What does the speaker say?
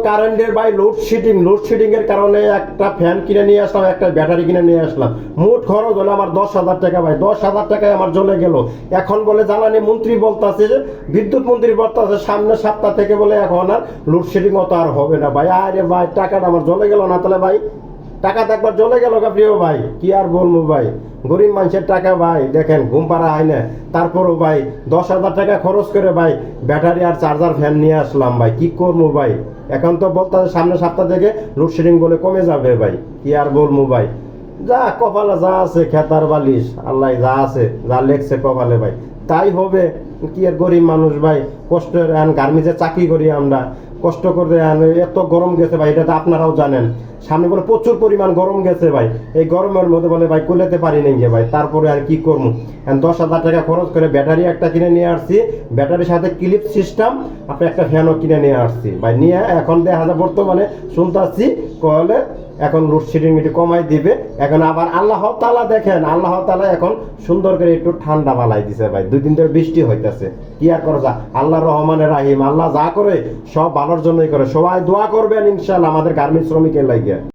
কারেন্টের ভাই লোডশেডিং এর কারণে একটা ফ্যান কিনে নিয়ে আসলাম, একটা ব্যাটারি কিনে নিয়ে আসলাম। মোট খরচ হলো আমার 10,000 টাকা ভাই। 10,000 টাকায় আমার জ্বলে গেল। এখন বলে জ্বালানি মন্ত্রী বলতেছে যে, বিদ্যুৎ মন্ত্রী বলতেছে সামনের সপ্তাহ থেকে বলে এখন আর লোডশেডিং অত আর হবে না ভাই। আরে ভাই টাকাটা আমার জ্বলে গেল না তাহলে ভাই, টাকা তো একবার জ্বলে গেল গা প্রিয় ভাই, কি আর বলবো ভাই। গরিব মানুষের টাকা ভাই, দেখেন ঘুম পাড়া হয় না, তারপরও ভাই 10,000 টাকা খরচ করে ভাই ব্যাটারি আর চার্জার ফ্যান নিয়ে আসলাম ভাই। কি করবো ভাই, এখন তো বলতে সামনের সপ্তাহ থেকে লোডশেডিং বলে কমে যাবে ভাই, কি আর বলবো ভাই। যা কপালে যা আছে খেতার বালিশ, আল্লাহ যা আছে যা লেখছে কপালে ভাই তাই হবে। কি আর গরিব মানুষ ভাই, কষ্টের গার্মেন্টসে চাকরি করি আমরা, কষ্ট করে এত গরম গেছে ভাই, এটা তো আপনারাও জানেন। সামনে বলে প্রচুর পরিমাণ গরম গেছে ভাই, এই গরমের মধ্যে বলে ভাই কুলাতে পারি নাই ভাই। তারপরে আর কি করবো, 10,000 টাকা খরচ করে ব্যাটারি একটা কিনে নিয়ে আসছি, ব্যাটারির সাথে ক্লিপ সিস্টেম আপনি একটা ফ্যানও কিনে নিয়ে আসছি ভাই। নিয়ে এখন দেখা যায় বর্তমানে শুনতে আসছি কলে এখন লোডশেডিং একটু কমাই দিবে। এখন আবার আল্লাহ তাআলা দেখেন, আল্লাহ তাআলা এখন সুন্দর করে একটু ঠান্ডা বালাই দিছে ভাই। 2 দিন ধরে বৃষ্টি হইতেছে, কি আর করা যায়। আল্লাহ রহমানের রাহিম, আল্লাহ যা করে সব ভালোর জন্যই করে। সবাই দোয়া করবেন ইনশাআল্লাহ আমাদের গার্মেন্টস শ্রমিকের লাগে।